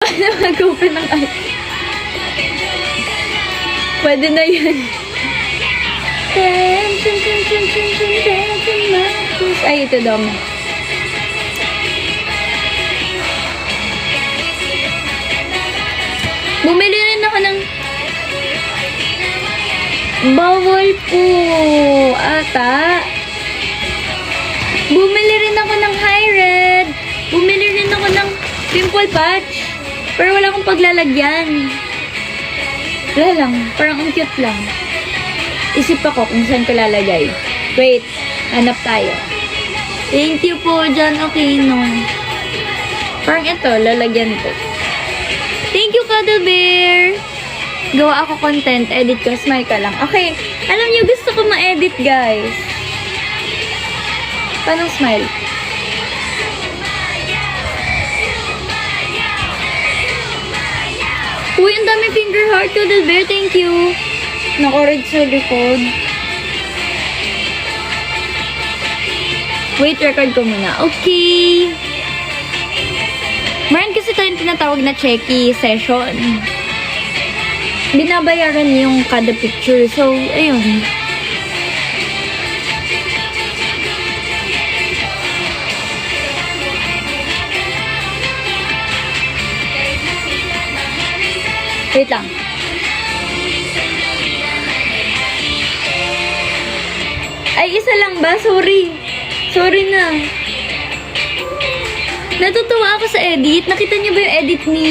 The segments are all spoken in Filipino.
ka na mag-open ng eye. Pwede na yan. Ay, ito daw. Bumili rin ako ng bawal po ata. Bumili rin ako ng high red. Bumili rin ako ng pimple patch. Pero wala akong paglalagyan. Wala lang. Parang ang cute lang. Isip ako kung saan ko lalagay. Wait. Hanap tayo. Thank you po, John Aquino. Parang ito, lalagyan ko. Thank you, Cuddle Bear. Gawa ako content. Edit ko. Smile ka lang. Okay. Alam niyo, gusto ko ma-edit, guys. Paano smile? Uy, ang dami finger heart, Cuddle Bear. Thank you. Naka-red sa likod. Wait, record ko muna. Okay. Meron kasi tayong tinatawag na checky session. Binabayaran yung kada picture. So, ayun. Wait lang. Ay, isa lang ba? Sorry. Sorry na. Natutuwa ako sa edit. Nakita niyo ba yung edit ni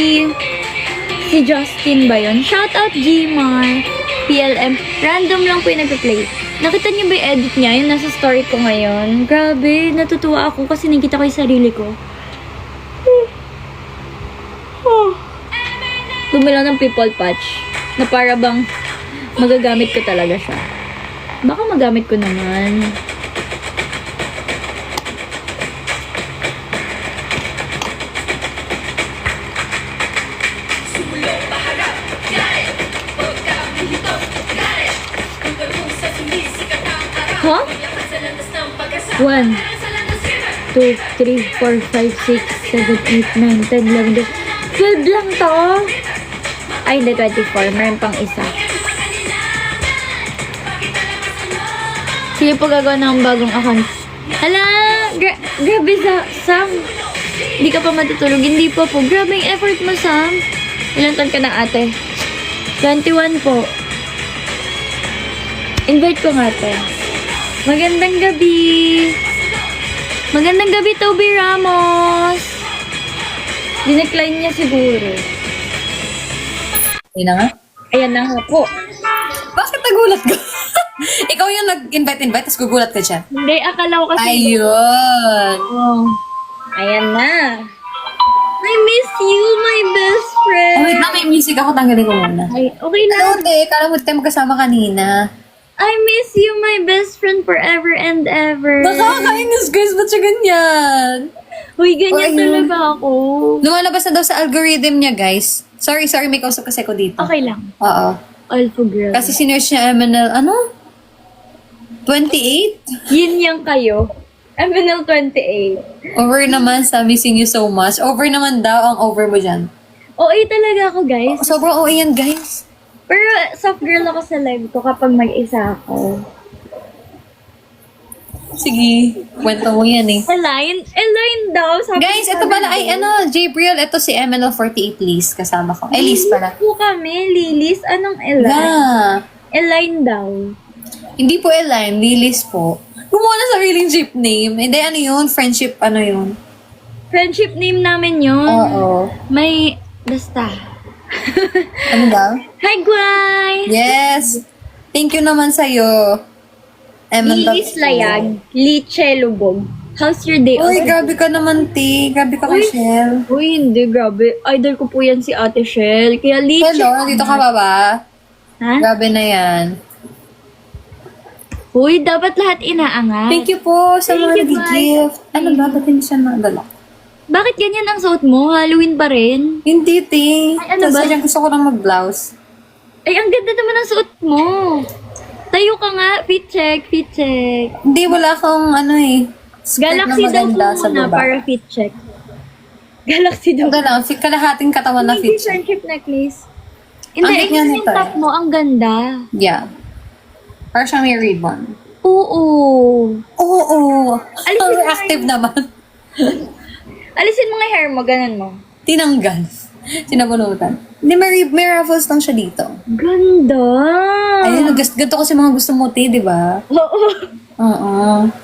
si Justin ba yun? Shout out Gmar, PLM. Random lang po yung nagpa-play. Nakita niyo ba yung edit niya? Yung nasa story ko ngayon. Grabe, natutuwa ako kasi nakita ko yung sarili ko. Bumila ng people patch na para bang magagamit ko talaga siya. Baka magamit ko naman. Huh? 1, 2, 3, 4, 5, 6, 7, 8, 9, 10, 11, 12 lang to. Ay, hindi, 24. Meron pang isa. Sige po gagawa ng bagong account. Hala! Grabe, Sam. Hindi ka pa matutulog. Hindi pa po. Grabe yung effort mo, Sam. Ilan taon ka na, ate? 21 po. Invite ko nga, ate. Magandang gabi. Magandang gabi, Toby Ramos. Dinecline niya siguro. Ayun na nga. Ayan na nga po. Bakit nagulat ka? Ikaw yung nag-invite, tapos gugulat ka dyan. Hindi, akala ko kasi... Ayun. Oh. Ayan na. I miss you, my best friend. Oh, wait na, may music ako. Tanggalin ko muna. Ay, okay Ano, lang. te? Kala mo tayo magkasama kanina. I miss you, my best friend, forever and ever. Nakakainis, guys. Ba't siya ganyan? Uy, ganyan Ayun. talaga ako. Lumalabas na daw sa algorithm niya, guys. Sorry, may kausap kasi ako dito. Okay lang. Oo. Alpha girl. Kasi sinerge niya MNL, ano? 28? Yin yang kayo. MNL 28. Over naman sa missing you so much. Over naman daw ang over mo dyan. OA talaga ako, guys. Sobrang OA yan, guys. Pero soft girl ako sa live ko kapag mag-isa ako. Sige, kwento mo yan eh. Elaine daw. Sabi Guys, ko ito pala ay daw. Jabriel. Ito si MNL48 Liz. Kasama ko. Ay, Liz pala. Po kami, Lilis. Anong Elaine? Na. Elaine daw. Hindi po Elaine, Lilis po. Gumawa na sariling jeep name. Hindi, ano yun? Friendship, ano yun? Friendship name namin yun. Oo. May, basta. Ano daw? Hi, Guay! Yes. Thank you naman sa'yo. Lilis Layag, Liche Lubog. How's your day? Uy, Okay. grabe ka naman, T. Grabe ka kay Uy. Shell. Uy, hindi, grabe. Idol ko po yan si Ate Shell. Kaya Liche. Hello, dito ka ba ba? Ha? Grabe na yan. Uy, dapat lahat inaangat. Thank you po sa Thank mga you, nag-gift. Ano ba? Ba't hindi siya nagalak? Bakit ganyan ang suot mo? Halloween pa rin? Hindi, T. Ay, ano ba? Sadyang gusto ko lang mag-blouse. Ay, ang ganda naman ang suot mo. Tayo ka nga. Fit check, fit check. Hindi, wala akong ano eh. Skirt Galaxy na daw maganda po sa muna baba. para fit check. Galaxy daw. Ito lang, kalahating katawan na Hindi fit siya. friendship necklace. Hindi, Ang cute nga yung nito top mo, ang ganda. Yeah. Parang siyang may ribbon. Oo. Oo. Alisin Ang mo reactive naman. Alisin mo nga hair mo, ganun mo. Tinanggal. Sinabunutan. Hindi, may ruffles lang siya dito. Ganda. Ayun, ganito kasi mga gusto mo, di ba? Oo. Oo.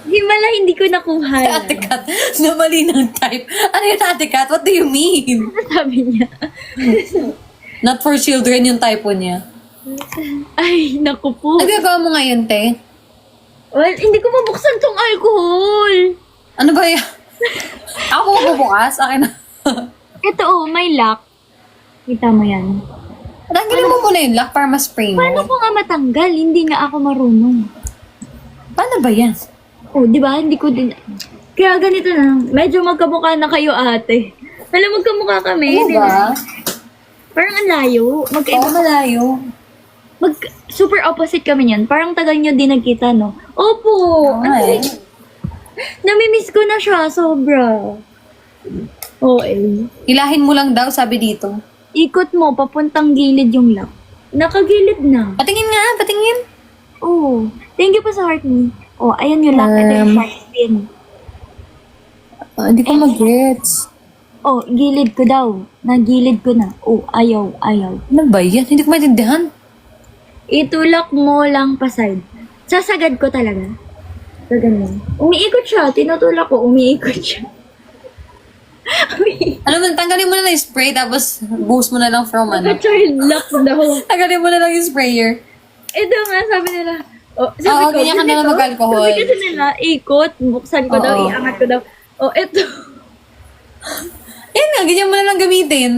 Himala, hindi ko nakuha. Ate Kat, na mali ng type. Ano yun, Ate Kat? What do you mean? Sabi niya. Not for children yung typo niya. Ay, naku po. Nagagawa mo ngayon, te? Well, hindi ko mabuksan tong alcohol. Ano ba yan? Ako magbubukas? Akin na. Ito oh, may lock. Kita mo yan. Tanggalin mo muna yung lock para ma-spray mo. Paano ko nga matanggal? Hindi nga ako marunong. Paano ba yan? Oh, di ba? Hindi ko din... Kaya ganito na. Medyo magkamukha na kayo, ate. Alam, magkamukha kami. Ano di ba? Parang ang layo. Oo, malayo. Super opposite kami niyan. Parang tagal nyo din nagkita, no? Opo! Ay. Namimiss ko na siya, sobra. Okay. Ilahin mo lang daw, sabi dito. Ikot mo, papuntang gilid yung lock. Nakagilid na. Patingin nga, patingin. Oh, thank you po sa heart me. Oh, ayan yung lock. Ito yung shark fin. Hindi ko mag-gets. Oh, gilid ko daw. Nagilid ko na. Oh, ayaw. Ano ba yan? Hindi ko maintindihan. Itulak mo lang pa side. Sasagad ko talaga. So, ganun. Umiikot siya. Tinutulak ko. Umiikot siya. Ano man, tanggalin mo na lang yung spray, tapos boost mo na lang from ano. Child lock daw. Tanggalin mo na lang yung sprayer. Ito nga, sabi nila. Oh, Oo, ganyan ka na lang mag-alcohol. Sabi kasi nila, ikot, buksan ko daw, Oo. iangat ko daw. Oh, ito. Yan nga, ganyan mo na lang gamitin.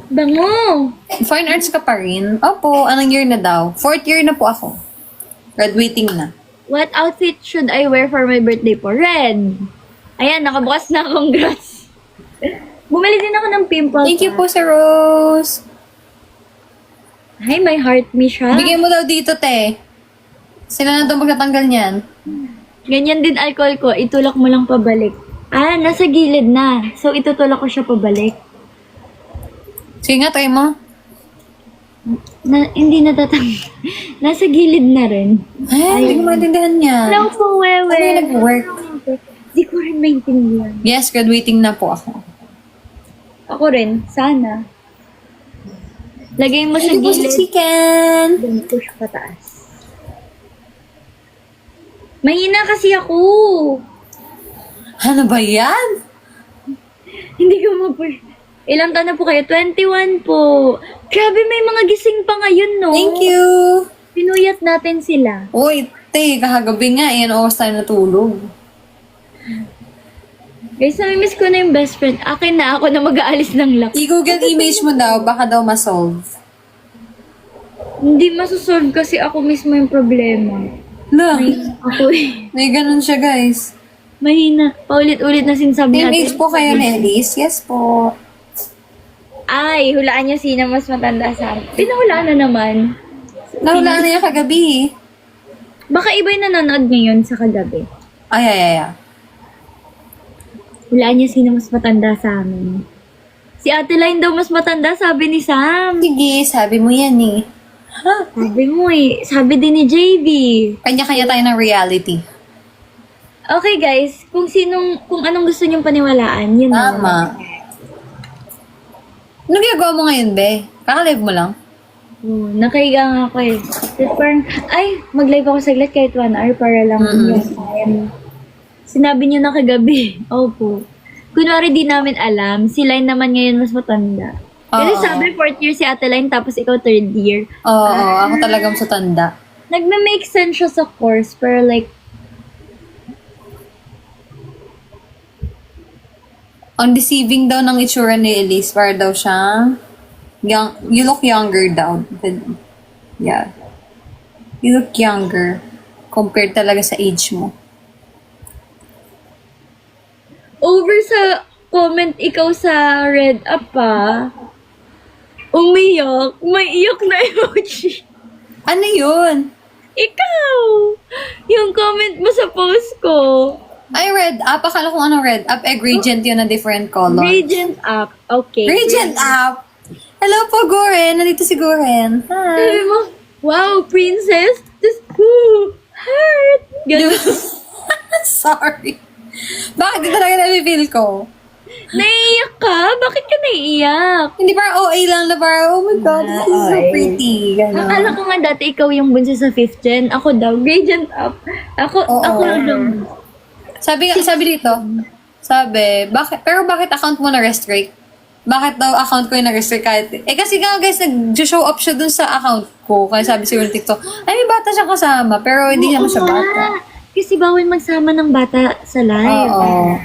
Bango. Fine arts ka pa rin. Opo, anong year na daw? 4th year na po ako. Graduating na. What outfit should I wear for my birthday po? Red. Ayan, nakabukas na. Congrats. Bumili din ako ng pimple. Thank you po, Sir Rose. Ay, my heart me siya. Bigyan mo daw dito, te. Sila na daw magtatanggal niyan. Ganyan din alcohol ko. Itulak mo lang pabalik. Ah, nasa gilid na. So, itutulak ko siya pabalik. Sige nga, try mo. Hindi natatanggal. Nasa gilid na rin. Ay, hindi ko maintindihan niya. Hello po, Wewe. Ano yung nag-work? Hindi ko rin maintindihan. Yes, graduating na po ako. Ako rin. Sana. Lagay mo sa Thank you po sa gilid. chicken. Then push pataas. Mahina kasi ako. Ano ba yan? Hindi ko ma-push. Ilang taon na po kayo? 21 po. Grabe, may mga gising pa ngayon, no? Thank you. Pinuyat natin sila. Uy, te, kahagabi nga, yan oras tayo natulog. Guys, namimiss ko na yung best friend. Akin na ako na mag-aalis ng lock. I-google image mo daw, baka daw ma-solve. Hindi masosolve kasi ako mismo yung problema. La, Ako eh. may ganun siya, guys. Mahina. Paulit-ulit na sinasabi Same natin. age po kayo ni Elise? Yes po. Ay, hulaan niyo sino mas matanda sa akin. Pinahulaan na naman. Nahulaan na niya kagabi. Baka iba yung nanonood ngayon sa kagabi. Ay. Hulaan niyo sino mas matanda sa amin. Si Ate Line daw mas matanda, sabi ni Sam. Sige, sabi mo yan eh. Ha? Sabi mo eh. Sabi din ni JB. Kanya-kanya tayo ng reality. Okay guys, kung anong gusto niyong paniwalaan, yun na. Tama. Ano ginagawa mo ngayon, be? Kaka-live mo lang? Oh, nakahiga nga ako eh. Tapos parang, ay, mag-live ako saglit kahit 1 hour para lang yung sinabi niyo na kagabi. Opo. Kunwari di namin alam, si Line naman ngayon mas matanda. Kasi Oo. sabi 4th year si Ate Line, tapos ikaw 3rd year. Oo, ako talagang sa tanda. Nagme-make sense siya sa course, pero like, ang deceiving daw ng itsura ni Elise, para daw siyang you look younger daw. Yeah. You look younger compared talaga sa age mo. over sa comment ikaw sa Red Up pa, umiyak, may iyak na emoji. Ano yun? Ikaw! Yung comment mo sa post ko. Ay, red up. Akala ko ano red up. Gradient yun na different color. Gradient up. Okay. Gradient up. Hello po, Goren. Nandito si Goren. Hi. Sabi mo, wow, princess. Just, woo, heart. Ganun. Sorry. Bakit di talaga nabibili ko? Naiiyak ka? Bakit ka naiiyak? Hindi parang OA lang na parang, oh my God, this is so pretty. Gano'n. Akala ko nga dati ikaw yung bunso sa 5th gen. Ako daw, gradient up. Ako lang. Sabi dito, bakit account mo na-restrict? Bakit daw account ko yung na-restrict kahit, kasi nga guys, nag-show up siya dun sa account ko. Kaya sabi siguro ng TikTok, ay may bata siyang kasama, pero hindi naman siya bata. Kasi bawal magsama ng bata sa live. Oo.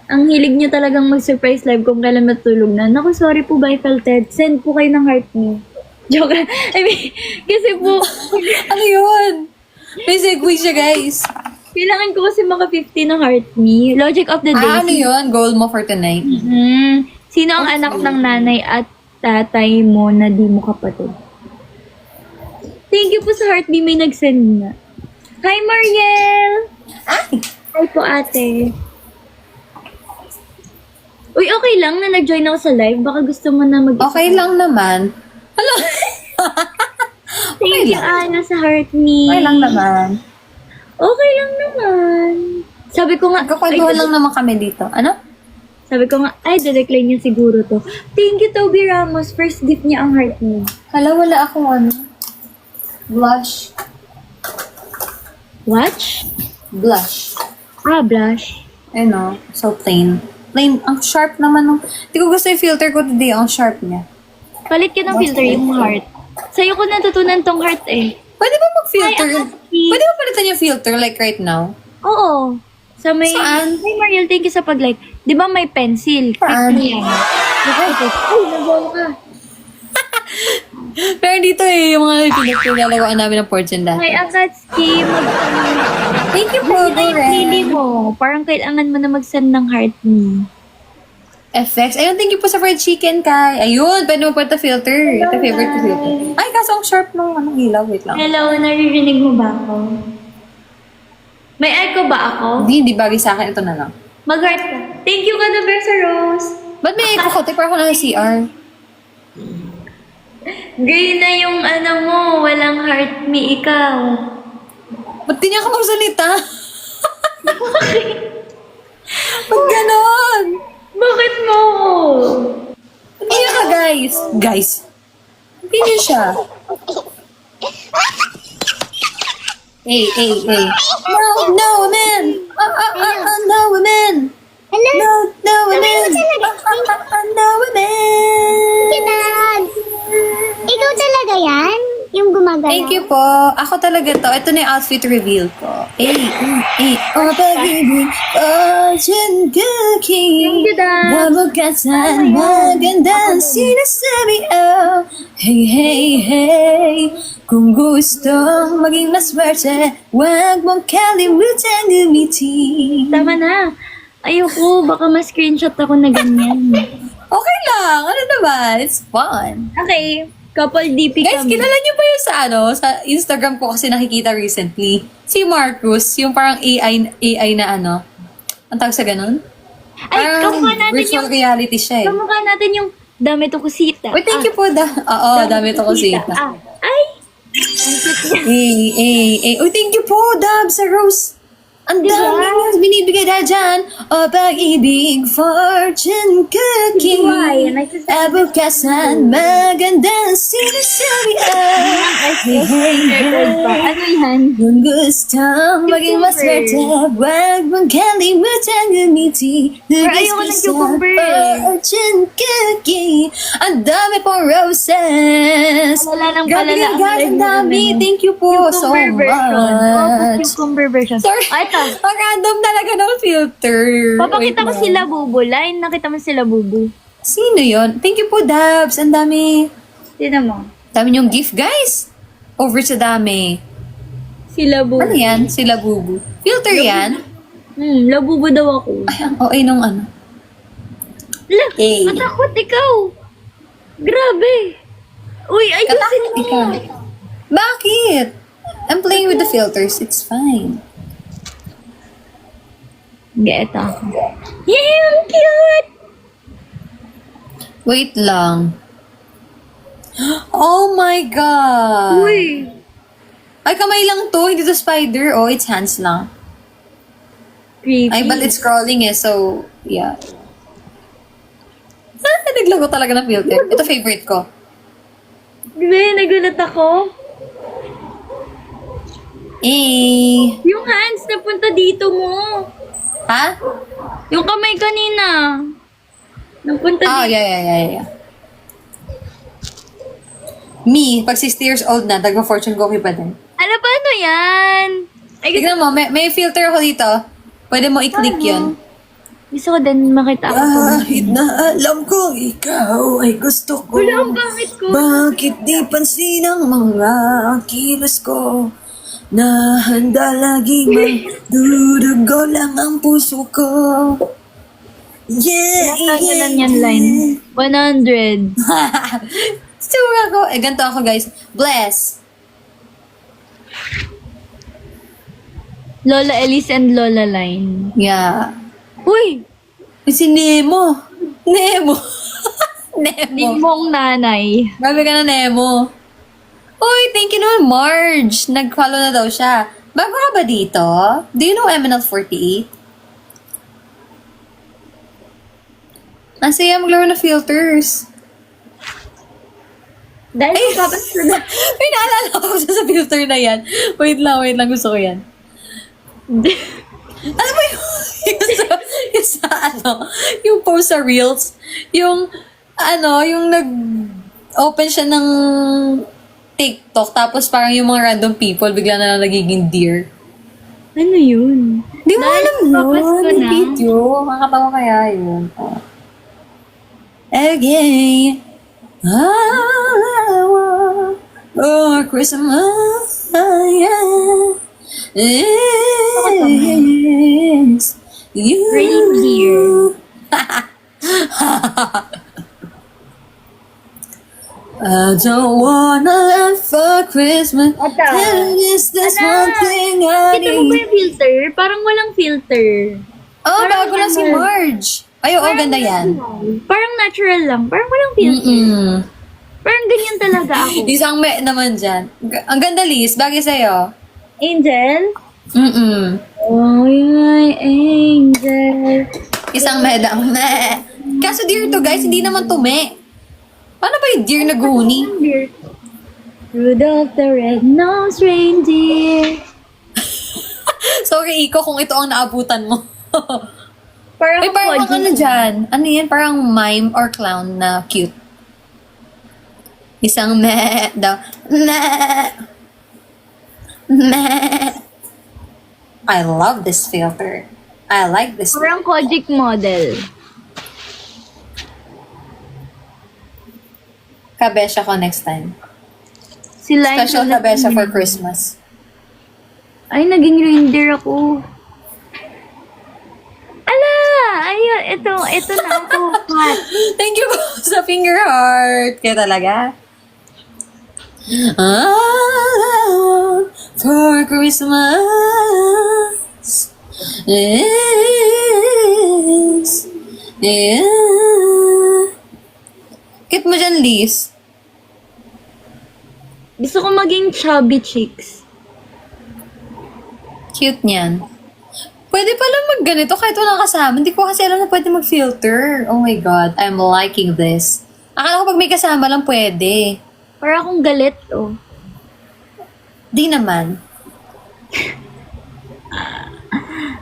Ang hilig niyo talagang mag-surprise live kung kailan matulog na. Naku, sorry po, bye, Felted. Send po kayo ng heart me. Joke lang. I mean, kasi po, Ano yun? May segue siya, guys. kailangan ko kasi maka 50 ng heart me. Logic of the day. Ano yun? Goal mo for tonight. Sino ang anak ng nanay at tatay mo na di mo kapatid? Thank you po sa heart me. May nag-send na. Hi, Mariel! Ay! Hi po, ate. Uy, okay lang na nag-join ako sa live. Baka gusto mo na mag-isa. Okay lang naman. Hala! Thank you, Ana, sa heart me. Okay lang naman. Okay lang naman. Sabi ko nga, Nagkakwentuhan lang naman kami dito. Ano? sabi ko nga, ay, de-decline niya siguro to. Thank you, Toby Ramos. First gift niya ang heart me. Hala, wala akong ano. Blush. Watch? Blush. Ah, blush. Ano, so plain. Plain, ang sharp naman nung... Hindi ko gusto yung filter ko today, ang sharp niya. Palit ka ng filter yung heart. Sa'yo ko natutunan tong heart eh. Pwede ba mag-filter? Ay, ang Pwede ba palitan yung filter like right now? Oo. Sa may... Saan? Hey, Mariel, thank you sa pag-like. Di ba may pencil? Saan? Click mo yan. Ay, nagawa ka. Pero dito yung mga pinaglalawaan namin ng portion dati. May Akatsuki, Thank you po, Pili mo. Parang kailangan mo na mag-send ng heart me. FX. Ayun, thank you po sa fried chicken, Kai. Ayun, pwede mo pwede filter. Ito favorite ko filter. Ay, kaso ang sharp nung ilaw. Wait lang. Hello, naririnig mo ba ako? May echo ba ako? Hindi bagay sa akin. Ito na lang. Mag-heart ka. Thank you, Kadaber sa Rose. Ba't may echo ko? Tipo ako na CR. Gay na yung ano mo, walang heart me ikaw. Ba't di niya ka magsalita? Ba't ganon? Bakit mo? Hindi niya ka, guys. Guys. Hindi niya siya. Hey. No, women! No, women! Hello? No, women! No, women! Kinag! Ikaw talaga yan? Yung gumagalaw? Thank you po. Ako talaga to. Ito na yung outfit reveal ko. Oh, baby, fortune cookie. Thank you, Dan. Nabukatan, magandang sinasabi, oh. Hey. Kung gustong maging maswerte, huwag mong kalimutan gumiti. Tama na. Ayoko, baka ma-screenshot ako na ganyan. Okay lang. Ano naman? It's fun. Okay, couple DP Guys, kami. kilala niyo ba yung sa Instagram ko kasi nakikita recently? Si Marcus, yung parang AI na ano. Ang tawag sa ganun? Ay, Parang kamukha natin virtual yung... reality siya eh. Kamukha natin yung dami to kusita. Uy, thank you po. Oo, dami to kasi. Ay! Ang cute niya. Uy, thank you po, Dab, sa Rose. Ang Diba? dami niya binibigay dahil dyan. O pag-ibig, fortune cookie. Why? Nagsasabi- Abukasan, magandang sinasabi. Ano yan? Kung gustong maging maswerte, huwag mong kalimutan gumiti. Pero ayoko ng cucumber. Fortune cookie. Ang dami pong roses. Wala nang Grabe palala. nga, guys. Ang dami. Thank you po so Cucumber version. much. Cucumber version. Sorry. Ah, ito. Ang random talaga ng filter. Papakita ko Wait lang. sila Bubu. Line, nakita mo sila Bubu. Sino yon? Thank you po, Dabs. Ang dami. Sino mo? Dami yung gift, guys. Over sa dami. Sila Bubu. Ano yan? Sila bubu. Filter yan? Labubu daw ako. Ay, ang OA nung ano. Ala, Eh. matakot ikaw. Grabe. Uy, ayusin Katakot mo. ikaw. Bakit? I'm playing with the filters. It's fine. Get ako. Yay, ang cute! Wait lang. Oh my God! Uy! Ay, kamay lang to. Hindi to spider. Oh, it's hands lang. Creepy. Ay, but it's crawling eh. So, yeah. Naglago talaga ng filter. Ito favorite ko. Diba, nagulat ako. Eh. Yung hands na punta dito mo. Ha? Yung kamay kanina. Napunta Oh, dito. yeah. Me, pag 60 years old na, fortune cookie pa din. Ano pa ano yan? Ay, gusto, Tignan mo, may filter ako dito. Pwede mo i-click yun. gusto ko din makita ako. Kahit na alam ko ikaw ay gusto ko. Wala ang gamit ko. Bakit di pansin ang mga kilos ko? Na handa lagi magdudugo lang ang puso ko. Yeah, Tanggalan yan line. 100. Suga ko. Eh, ganito ako, guys. Bless. Lola Elise and Lola Line. Yeah. Uy! Si Nemo. Nemo. Nemo. Nimong nanay. Grabe ka na, Nemo. Uy, thank you naman, Marge. Nag-follow na daw siya. Bago ka ba dito? Do you know MNL48? Ang saya maglaro na filters. Dahil sa papas ko na. May naalala ko sa filter na yan. Wait lang. Gusto ko yan. Ano ba yung post sa Reels? Yung nag-open siya ng TikTok, tapos parang yung mga random people, bigla na lang nagiging deer. Ano yun? Di mo Dahil alam sa papas yun, ko yung na. video. Makakatawa kaya yun. Oh. Again, I want for Christmas, yeah. It's you. Reindeer. I don't wanna live for Christmas. Ata. And it's this Ala. one thing I Kita mo ba need. yung filter? Parang walang filter. Oh, Parang bago lang si ano. Marge. Ay, oo, ganda yan. Parang natural lang. Parang walang filter. Mm. Parang ganyan talaga ako. Isang me naman dyan. Ang ganda, Liz. Bagay sa'yo. Angel? Mm-mm. Oh, my angel. Isang medang me. Kaso deer to, guys. Hindi naman to me. Paano ba yung deer na guhuni? Dear. Rudolph the Red-Nosed Reindeer. Sorry, Iko, kung ito ang naabutan mo. Parang Ay, parang Pudgy. ano dyan? Ano yan? Parang mime or clown na cute. Isang me daw. Me. I love this filter. I like this. Parang Kojic model. Kabesha ko next time. Si Line Special ulit kabesha yun. for Christmas. Ay, naging reindeer ako. Ala! Ayun, ito na ako. Pat. Thank you po sa finger heart. Kaya talaga. I want for Christmas is yeah. Kit mo dyan, Liz. Gusto ko maging chubby chicks. Cute niyan. Pwede pala magganito kahit walang kasama. Hindi ko kasi alam na pwede mag-filter. Oh my God, I'm liking this. Akala ko pag may kasama lang pwede. Para akong galit, oh. Di naman.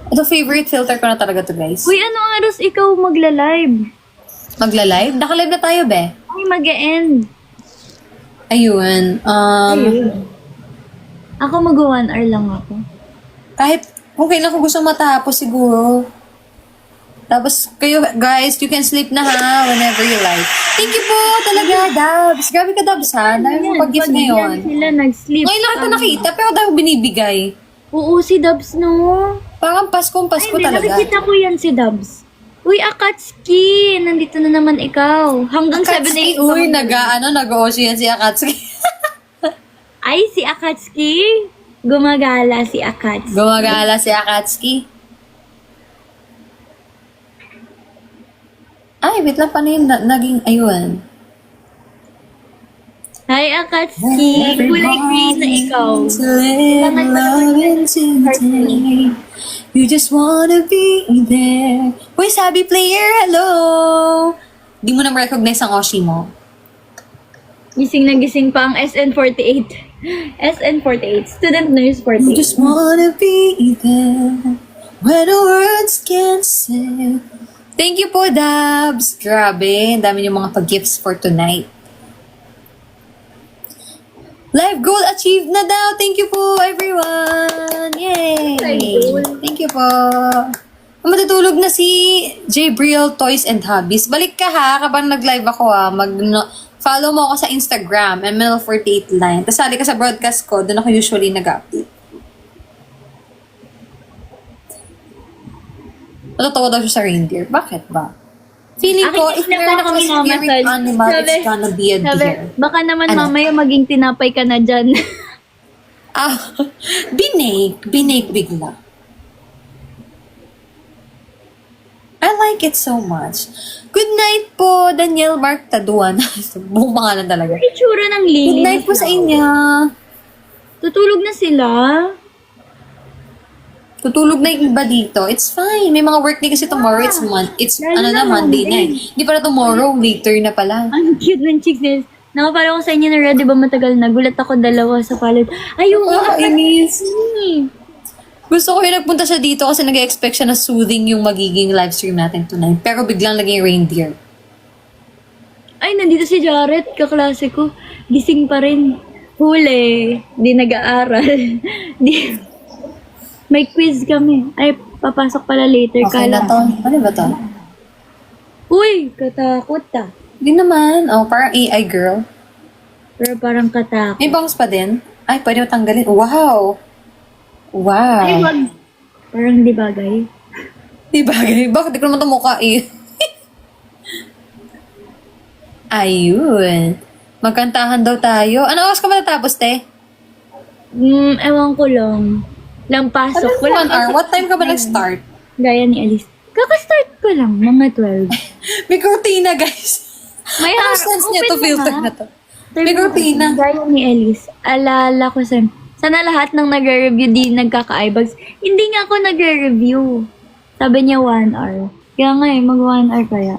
Ito favorite filter ko na talaga to, guys. Uy, ano oras ikaw magla-live? Magla-live? Naka-live na tayo, be. Ay, mag-e-end. Ayun. Ako mag-1 hour lang ako. Kahit kung kailan ko gusto matapos siguro. Tapos kayo, guys, you can sleep na ha whenever you like. Thank you po talaga, Dabs. Grabe ka, Dabs, ha? Dahil mo pag-gift ngayon. Sila nag-sleep. Ngayon lang ito nakita, pero dahil binibigay. Oo, si Dubs, no? Parang Paskong Pasko Ay, talaga. nakikita ko yan si Dubs. Uy, Akatsuki! Nandito na naman ikaw. Hanggang 7 Akatsuki, a.m. uy, nag-o-osyo yan si Akatsuki. Ay, si Akatsuki! Gumagala si Akatsuki. Gumagala si Akatsuki. Ay, wait lang, paano yung naging, ayun. Hi, Akatsuki. Kulay green na ikaw. To live love into today. You just wanna be there. Uy, sabi player, hello! Di mo na recognize ang Oshi mo. Gising na gising pa ang SN48. SN48. Student Nurse You 48. just wanna be there. When the words can't say. Thank you po, Dabs. Grabe, ang dami yung mga pag-gifts for tonight. Life goal achieved na daw. Thank you po, everyone. Yay! Thank you po. Matutulog na si Jabriel Toys and Hobbies. Balik ka ha, kapag nag-live ako follow mo ako sa Instagram, ML48line. Tapos sali ka sa broadcast ko, doon ako usually nag-update. Natutuwa daw siya sa reindeer. Bakit ba? Feeling ko, if meron ako spirit animal, it's gonna be a deer. Baka naman Ano? mamaya maging tinapay ka na dyan. Ah, binake bigla. I like it so much. Good night po, Daniel Mark Taduan. Buong pangalan talaga. Itsura ng lily. Good night po sa inyo. Tutulog na sila. Tutulog na yung iba dito. It's fine. May mga work day kasi tomorrow. It's Lalo na Monday na eh. Monday. Hindi pala tomorrow, later na pala. Ang cute ng chicks nila. Nakapala ko sa inyo na red, di ba matagal na? Gulat ako dalawa sa palad. Ayun, Inis. Gusto ko yung nagpunta siya dito kasi nag-expect siya na soothing yung magiging live stream natin tonight. Pero biglang naging reindeer. Ay, nandito si Jared, kaklase ko. Gising pa rin. Huli. Di nag-aaral. Di... May quiz kami. Ay, papasok pala later. Okay na to. Ano ba to? Uy, katakot ah. Hindi naman. Oh, parang AI girl. Pero parang katakot. May bangs pa din. Ay, pwede mo tanggalin. Wow! Wow! Ay, wag. Parang di bagay. Di bagay. Bakit di ko naman ito mukha eh? Ayun. Magkantahan daw tayo. Ano oras ka matatapos, te? Ewan ko lang. Lampasok. Ano 1 hour? What time ka ba nag-start? Gaya ni Alice. Kakastart ko lang, mga 12. May cortina, guys. May Ano harap. sense niya Open to filter na to? May Sabi ko, cortina. Gaya ni Alice. Alala ko sana lahat ng nagre-review di nagkaka-eyebags. Hindi nga ako nagre-review. Sabi niya 1 hour. Kaya nga eh, mag 1 hour kaya.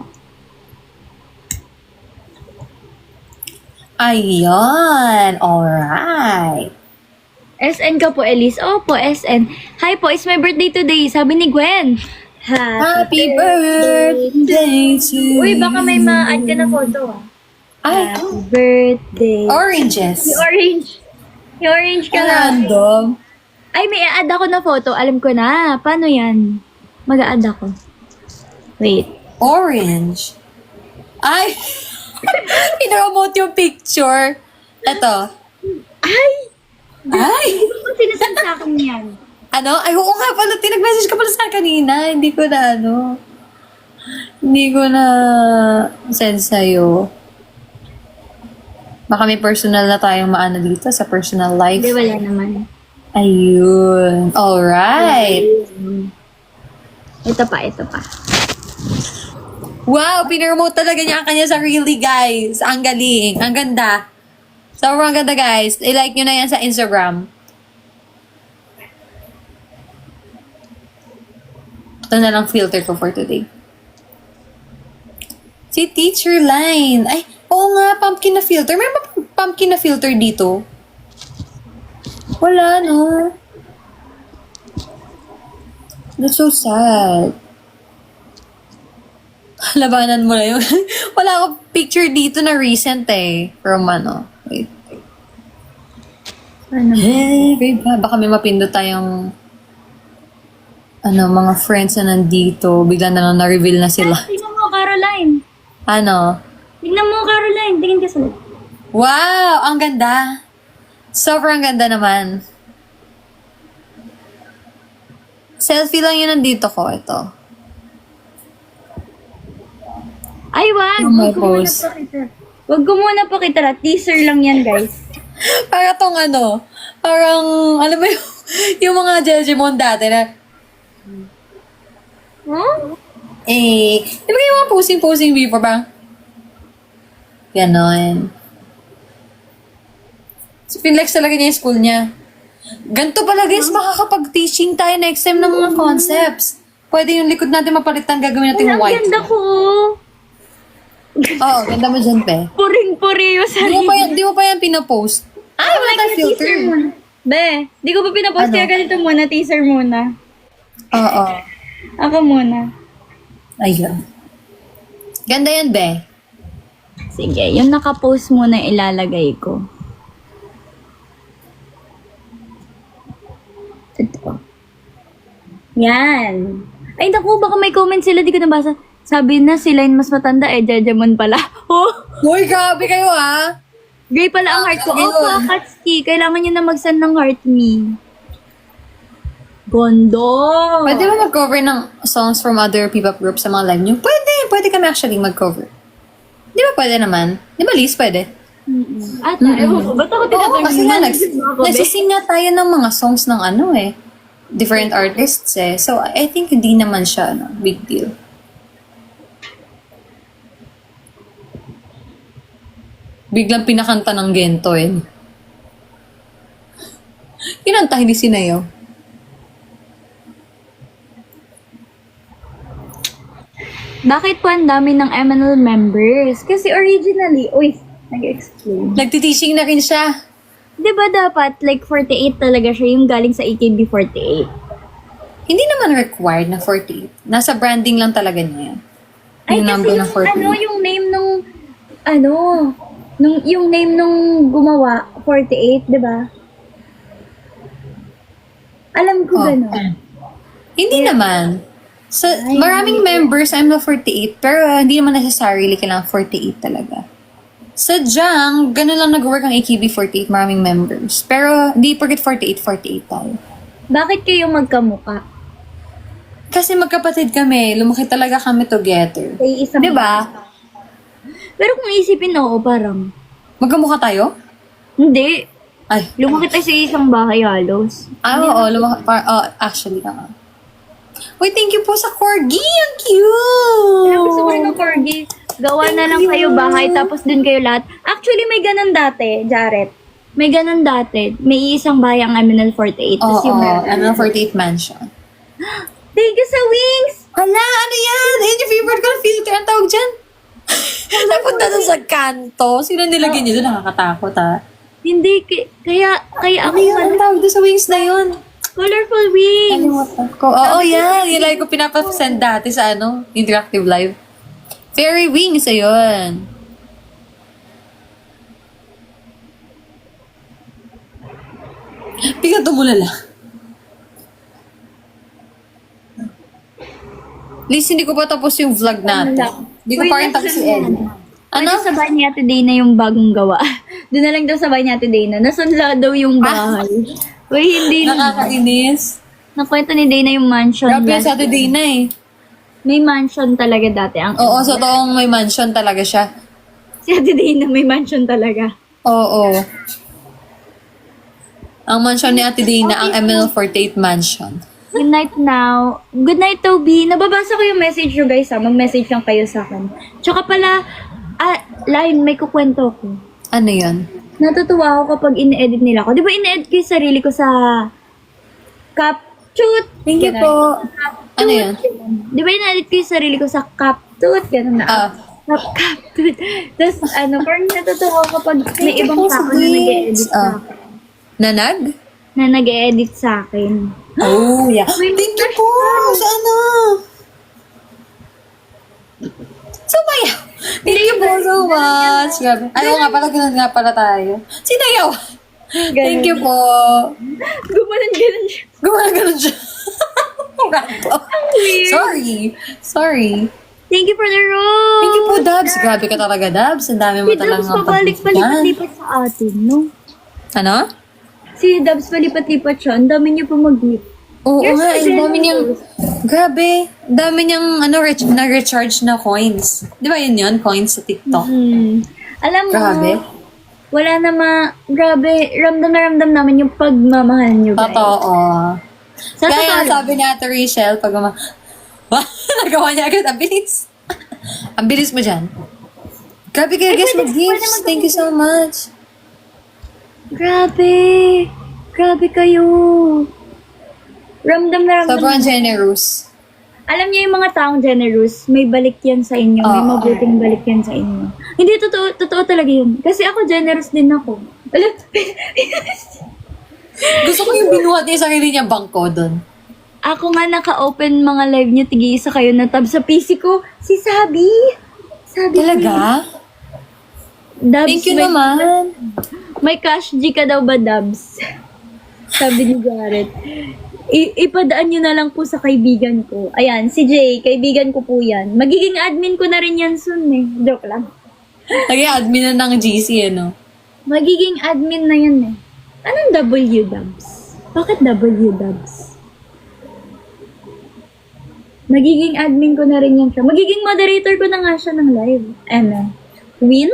Ayun. Alright. SN ka po, Elise. Opo, SN. Hi po, it's my birthday today. Sabi ni Gwen. Happy birthday to you. Uy, baka may ma-add ka na photo ah. Ay, Happy birthday. oranges. Yung orange. Yung orange ka lang. Random. Ay, may a-add ako na photo. Alam ko na. Paano yan? Mag-a-add ako. Wait. Orange. Ay! Pinomote yung picture. Ito. Ay! Ay! Hindi ko sinasan sa akin yan. Ano? Ay, oo nga pala. Tinag-message ka pala sa akin kanina. Hindi ko na send sa'yo. Baka may personal na tayong maano dito sa personal life. Hindi, wala naman. Ayun. Alright. Ito pa. Wow, pinromote talaga niya ang kanya sarili, guys. Ang galing. Ang ganda. Sobrang ganda, guys. I-like nyo na yan sa Instagram. Ito na lang filter ko for today. Si Teacher Line. Ay, oo nga, pumpkin na filter. May ba pumpkin na filter dito? Wala, no? That's so sad. Labanan mo na yun. Wala akong picture dito na recent eh. From ano. Wait. Hey, baka may mapindot tayong mga friends na nandito. Bigla na lang na-reveal na sila. Tingnan mo, Caroline. Ano? Tingnan mo, Caroline. Tingin ka sa loob. Wow! Ang ganda! Sobrang ganda naman. Selfie lang yun nandito ko. Ito. Ay, wag. Yung may Wag ko muna post. pakita. Wag ko muna pakita. Teaser lang yan, guys. Para tong parang, alam mo yung mga Jejemon dati na, Huh? Di ba yung mga posing-posing before ba? Ganon. So, pinlex talaga niya yung school niya. Ganito pala guys, makakapag-teaching tayo next time ng mga concepts. Pwede yung likod natin mapalitan, gagawin natin Ang white. ganda ko. Oo, ganda mo dyan, pe. Puring-puri yung sarili. Di mo pa yan pinapost? Ay, wala tayong filter. Teaser muna. Be, di ko pa pinapost Ano? kaya ganito muna, teaser muna. Oo. Ako muna. Ayun. Ganda yan, be. Sige, yung nakapost muna ilalagay ko. Ito. Yan. Ay, naku, baka may comment sila, di ko nabasa. Sabi na sila yung mas matanda, Jejemon pala. Oh, Uy, grabe kayo, ha? gay pala ang heart ko. Ayun. Oh, Katski, kailangan nyo na mag-send ng heart me. Gondo. Pwede ba mag-cover ng songs from other P-pop groups sa mga live nyo? Pwede kami actually mag-cover. Di ba pwede naman? Di ba, Liz, pwede? At, ewan ko, ba't ako Oo, tinatanong? kasi nga, nagsising nga tayo ng mga songs ng ano eh. Different artists eh. So, I think hindi naman siya, big deal. Biglang pinakanta ng Gento eh. Kinanta, hindi sinayaw. Bakit po ang dami ng MNL members? Kasi originally, nag-explain. Nagtiteaching na rin siya. Di ba dapat, like, 48 talaga siya yung galing sa AKB48? Hindi naman required na 48. Nasa branding lang talaga niya yan. Ay, Yung kasi number ng 48. yung name yung name nung gumawa, 48, di ba? Alam ko gano'n. Hindi naman. Sa maraming members, I'm na 48, pero hindi naman necessarily kailangan 48 talaga. Sa Jang, ganun lang nag-work ang AKB48, maraming members. Pero hindi porket 48 tayo. Bakit kayo magkamuka? Kasi magkapatid kami, lumaki talaga kami together. Kay isang Di ba? Pero kung isipin, oo, parang, Magkamukha tayo? hindi. Ay. Lumaki tayo sa isang bahay halos. Oo, lumaki. Actually, Uy, thank you po sa corgi. Ang cute! Kaya gusto ko rin ng corgi. Gawa na lang kayo bahay, tapos dun kayo lahat. Actually, may ganun dati, Jared. May ganun dati. May isang bahay ang MNL48. Oo, Tapos yung ano, 48 mansion. Thank you sa wings! Hala, ano yan? Yan yung favorite ko na filter. Ang tawag dyan? Napunta dun sa kanto. Sino nilagyan niyo doon? Nakakatakot, ha? Hindi, kaya ako, Ano yun? Ang tawag doon sa wings na yun? colorful wings! Kalimutan ko. Oo, yan. Yung like ko pinapasend dati sa interactive live. Fairy wings, ayun. Bigla tumulala. Liz, hindi ko pa tapos yung vlog natin. Hindi ko pa rin tapos si Ed. Ano? Sa bahay ni Ate Dana yung bagong gawa. Doon na lang daw sa bahay ni Ate Dana. Nasunla daw yung bahay. Uy, hindi na. Nakakainis. Nakwento ni Dana yung mansion. Grabe yung last- Saturday na eh. May mansion talaga dati. Oo, sa toong may mansion talaga siya. Si Ate Dana may mansion talaga. Oo. Ang mansion ni Ate Dina, ang ML48 mansion. Good night now. Good night, Toby. Nababasa ko yung message nyo, guys. Mag-message lang kayo sa akin. Tsaka pala, Line, may kukwento ko. Ano yun? Natutuwa ako kapag in-edit nila ako. Di ba in-edit ko yung sarili ko sa CapCut? Thank you po. Ano yun? Di ba in-edit ko yung sarili ko sa CapCut? Ganun na. CapCut. Tapos, parang natutuwa ako kapag may Thank you ibang po sa tao na nag-edit sa Ah. akin. Nanag? Na nag-edit sa akin. Oh, yeah. May Thank you po. Sana. Sumaya. Thank you po so much. Grabe. Ay, oo nga pala, ganun nga pala tayo. Sinayaw. Thank you po. Gumanon siya. Gumagano siya. Rato. Sorry. Thank you for the rose. Thank you po, Dabs. Grabe ka talaga, Dabs. Ang dami mo Si talagang Dubs pabalik-lipat sa atin, no? Ano? Si Dubs palipat-lipat siya. Ang dami niya pa mag-gift. Oo You're nga, so ang dami niyang, generous. grabe, dami niyang, na-recharge na coins. Di ba yun? Coins sa TikTok. Alam mo, Grabe. wala na grabe, ramdam na ramdam namin yung pagmamahal niyo, guys. Totoo. Sa Kaya totoo, sabi ni Ate Rachel, Nagawa niya agad. Ang bilis. Ang bilis mo dyan. Grabe kayo guys mag-gifts. Thank you so much. Grabe. Grabe kayo. Ramdam na ramdam. Sobrang generous. Alam niyo yung mga taong generous, may balik yan sa inyo. May Oo. mabuting balik yan sa inyo. Hindi, totoo talaga yun. Kasi ako, generous din ako. Alam, Gusto ko yung binuhat niya yung sarili niya bangko doon. ako nga naka-open mga live niyo, tig-isa kayo na tab sa PC ko. Si Sabi. Sabi Talaga? Dubs, Thank you may, naman. May cash G ka daw ba, Dubs? Sabi ni Jared. Ipadaan nyo na lang po sa kaibigan ko. Ayan, si Jay, kaibigan ko po yan. Magiging admin ko na rin yan soon eh. Joke lang. Naging admin na ng GC, ano? Magiging admin na yan eh. Anong W, Dubs? Bakit W, Dubs? Magiging admin ko na rin yan siya. Magiging moderator ko na nga siya ng live. Ano? Win?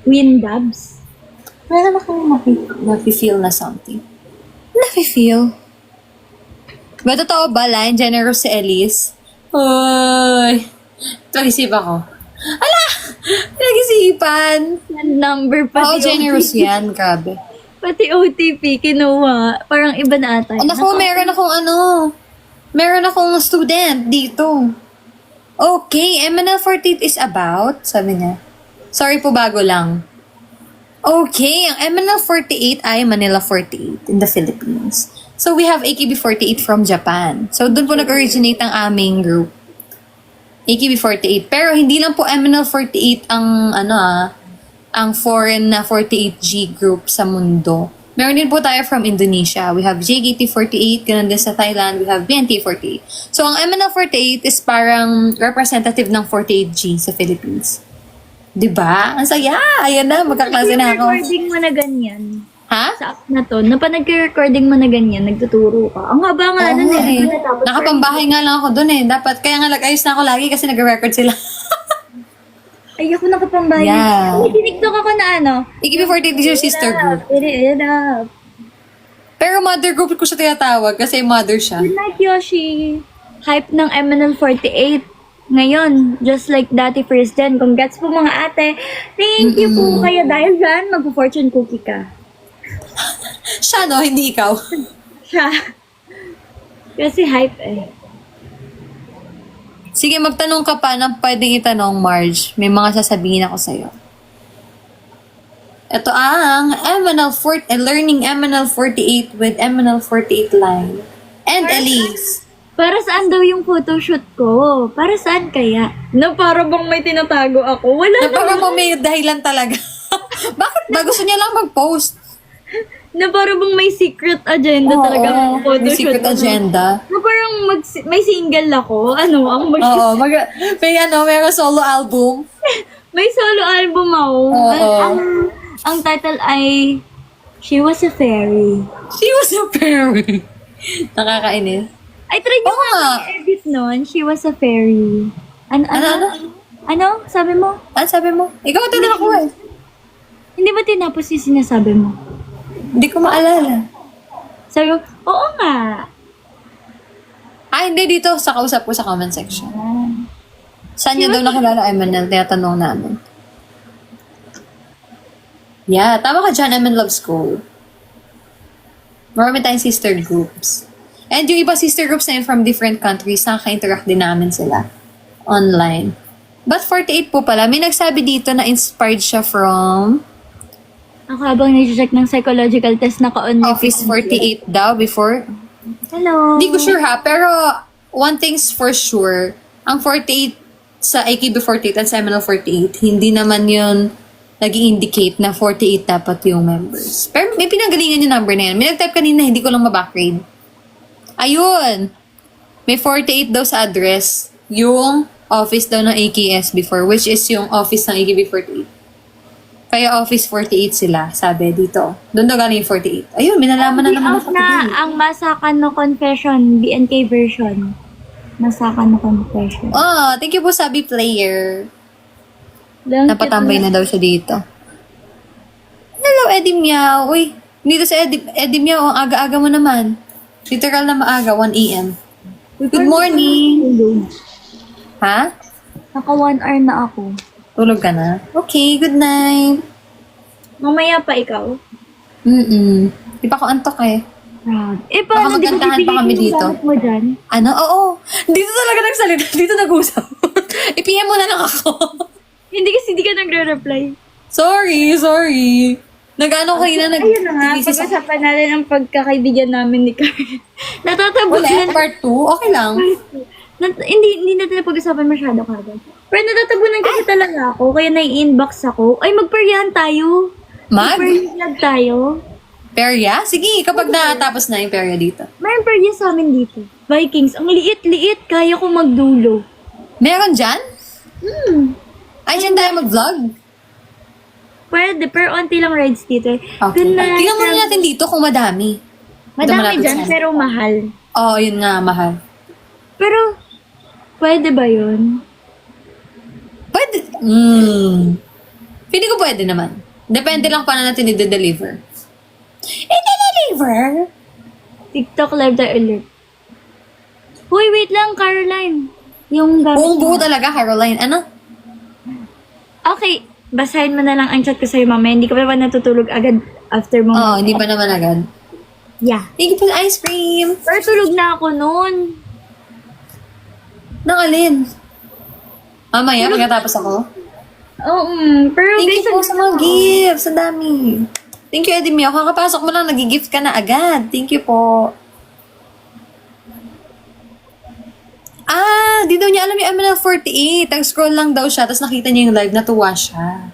Win, Dubs? Meron akong nafe-feel na something. Nafe-feel? Ba, totoo ba, line? Generous si Elise? Uy! Nag-isip ako. Ala! Nag-isipan! Number pati Oo, generous OTP. yan. Grabe. Pati OTP, kinuha. Parang iba na ata. Naku, meron akong student dito. Okay, MNL48 is about, sabi niya. Sorry po, bago lang. Okay, ang MNL48 ay Manila 48 in the Philippines. So, we have AKB48 from Japan. So, doon po nag-originate ang aming group. AKB48. Pero, hindi lang po MNL48 ang, ang foreign na 48G group sa mundo. Meron din po tayo from Indonesia. We have JKT48, ganun din sa Thailand. We have BNT48. So, ang MNL48 is parang representative ng 48G sa Philippines. Diba? Ang saya! Ayan na, magkaklase na ako. Recording mo na ganyan. Ha? Sa app na to, na pa nag-recording mo na ganyan, nagtuturo ka. Ang haba nga Oo nun nga eh. eh. Nakapambahay nga lang ako dun eh. Dapat, kaya nga nag-ayos na ako lagi kasi nag-record sila. Ay, ako nakapambahay. Yeah. Ay, tiniktok ako na ano. AKB48 is your sister group. It up. Pero mother group ko siya tinatawag kasi mother siya. Good night, Yoshi. Hype ng MNL48. Ngayon, just like dati first gen. Congrats po mga ate. Thank you po. Kaya dahil dyan, mag-fortune cookie ka. Siya no, hindi ikaw. Siya. Kasi hype eh. Sige, magtanong ka pa ng pwedeng itanong, Marge. May mga sasabihin ako sa'yo. Ito ang Learning MNL48 with MNL48 line. And Elise. Para saan daw yung photoshoot ko? Para saan kaya? Na para bang may tinatago ako? Wala Na parang mo may dahilan talaga. Bakit ba? Gusto niya lang mag-post. Na para bang may secret agenda talaga ang May photoshoot. secret agenda. Na parang may single ako. Ano, ang Oo, may solo album. may solo album ako. Oo. Ang title ay She Was a Fairy. She was a fairy. Nakakainis. Ay, try nyo Oo nga nga. edit nun. She Was a Fairy. Ano? Ano? Sabi mo? Ano sabi mo? Ikaw tinanong ko eh. Hindi ba tinapos yung sinasabi mo? Hindi ko maalala. Sabi mo, oo nga. Hindi dito sa kausap ko sa comment section. Saan niya daw nakilala MNL? Tinatanong namin. Yeah, tama ka dyan, MN Love School. Marami tayong sister groups. And yung iba sister groups na yun from different countries, nakaka-interact din namin sila online. But 48 po pala, may nagsabi dito na inspired siya from Ako habang nag-check ng psychological test, naka-on yung Office 48 daw before. Hello. Hindi ko sure ha, pero one thing's for sure, ang 48 sa AKB48 at sa MNL48, hindi naman yun nag-indicate na 48 dapat yung members. Pero may pinanggalingan yung number na yan. May nag-type kanina, hindi ko lang mabackgrade. Ayun! May 48 daw sa address, yung office daw ng AKS before, which is yung office ng AKB48. Kaya office 48 sila, sabi dito. Doon daw galing yung 48. Ayun, minalaman na naman Out na ang Masakan no Confession, BNK version. Masakan no Confession. Oh, thank you po, sabi player. Napatambay Napatambay na daw siya dito. Hello, Eddie Meow. Uy, dito sa Eddie Meow, ang aga-aga mo naman. Literal na maaga, 1 a.m. Good morning. Ha? Naka 1 hour na ako. Tulog ka na? Okay, good night. Mamaya pa ikaw. Di pa ako antok eh. Eh, Baka paano di ko magkantahan pa bibigyan kami yung dito. gamit mo dyan? Ano? Oo. Dito talaga nagsalita. Dito nag-usap. I-PM mo na lang ako. Hindi kasi di ka nagre-reply. Sorry. Nag-ano kayo na nag... Ayun na nga, pag-usapan natin ang pagkakaibigan namin ni Carl. Natatabog Ulit, na. part 2? Okay lang. Hindi natin napag-usapan masyado kagad. Pero natatabunan kasi talaga ako, kaya nai-inbox ako. Ay, magperyahan tayo. Mag? Magperyahan tayo. Perya? Sige, kapag natapos na yung perya dito. Mayroong perya sa amin dito. Vikings, ang liit-liit, kaya ko magdulo. Meron dyan? Ay, dyan tayo mag-vlog? Pwede, pero onti lang rides dito. Okay. Good night. Tingnan muna natin dito kung madami. Madami malapit dyan, sana. pero mahal. Oo, yun nga, mahal. Pero, pwede ba yun? Pwede. Pili ko pwede naman. Depende lang paano natin i-deliver. I-deliver? TikTok live tayo ulit. Uy, wait lang, Caroline. Yung gamit Buong buo mo. talaga, Caroline. Ano? Okay, basahin mo na lang ang chat ko sa'yo mamaya. Hindi ka pa ba natutulog agad after mo? Oo, hindi pa naman agad. Yeah. Thank you for the ice cream. Pero tulog na ako noon. Nang alin? Mamaya, pagkatapos ako. Oo, pero Thank guys, you po sa mga gifts. Ang dami. Thank you, Eddie Mio. Kakapasok mo lang, nag-gift ka na agad. Thank you po. Di daw niya alam yung ML48. Nag-scroll lang daw siya, tapos nakita niya yung live, natuwa siya.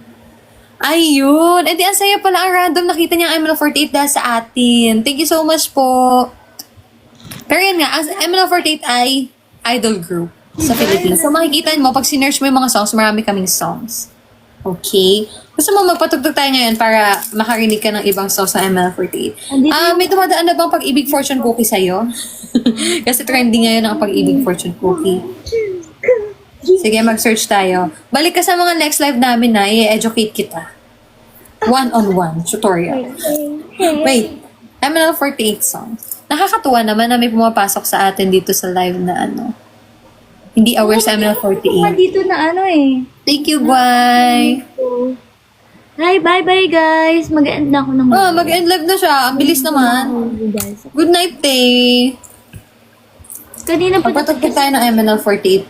Ayun. Eh di, ang saya pala ang random. Nakita niya ang ML48 dahil sa atin. Thank you so much po. Pero yun nga, ang ML48 ay idol group sa Philippines. So makikita mo, pag sinerge mo yung mga songs, marami kaming songs. Okay? Gusto mo magpatugtog tayo ngayon para makarinig ka ng ibang songs sa ML48. May dumadaan na bang pag-ibig fortune cookie sa'yo? Kasi trending ngayon ang pag-ibig fortune cookie. Sige, mag-search tayo. Balik ka sa mga next live namin na i-educate kita. One-on-one tutorial. Wait, ML48 songs. Nakakatuwa naman na may pumapasok sa atin dito sa live na ano. Hindi aware sa ML48. dito na ano eh. Thank you, Guay. Hi, bye-bye guys. Mag-end na ako ng Mag-end live na siya. Ang bilis naman. guys. Good night, Tay. Kanina pa Pagpatugtog tayo ng ML48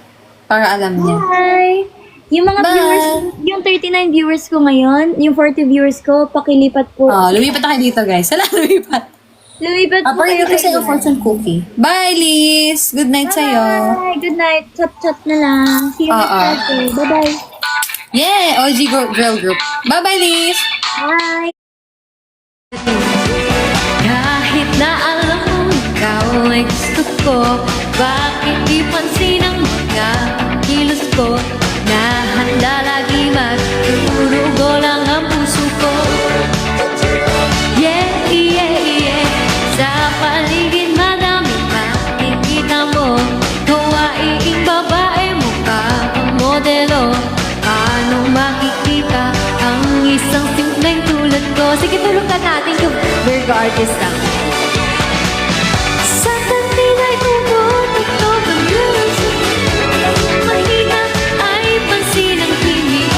para alam niya. Hi! Yung mga Bye! viewers, yung 39 viewers ko ngayon, yung 40 viewers ko, pakilipat po. Lumipat na kayo dito, guys. Sala, lumipat. Lumipat po Paparin ko kayo. sa'yo fortune cookie. Bye, Liz. Good night sa'yo. Bye! Good night. Chat-chat na lang. See you next Thursday. Bye-bye. Yeah, OG girl group. Bye-bye, Liz. Bye! Kahit na alam mo ikaw ay gusto ko, bakit di pansin ang mga kilos ko, na handa lagi magdurugo lang ang puso ko. Yeah, sa paligid madami makikita mo, kawaing babae mukha ang modelo. Paano makikita ang isang simpleng tulad ko? Sige, tulungan natin yung Virgo artist lang. Sa tatinay tumututok ang luso, mahina ay pansin ang tinig.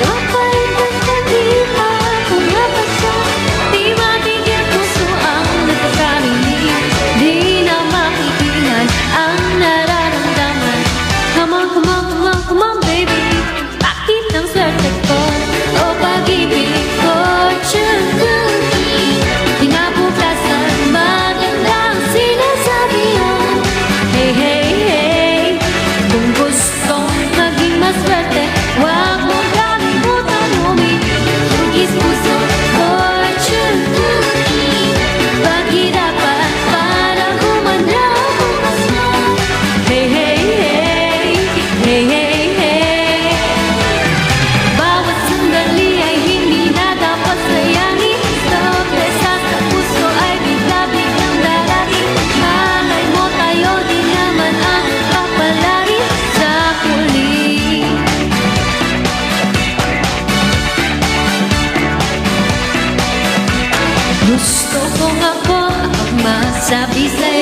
Mapalit ang kanina kung napasya, di mabigyan puso ang nagkakarinig. Di na makikilan ang nararamdaman. Come on, come on, come on, come on, baby. Bakit ang swerte ko o pag-ibig ko? Kinabukasan, magandang sinasabi yun. Hey, hey, hey, kung gustong maging maswerte, huwag mong kalimutan umibig puso. Fortune cookie, paghirapan para gumanaw bukas mo. Hey, hey, hey, hey, hey, hey. Bawat sandali ay hindi na dapat sayangin. Sorpresa sa puso ay bigla-biglang darating. Malay mo tayo di naman ang papalari sa huli. Gusto ko nga po ang masabi sa'yo.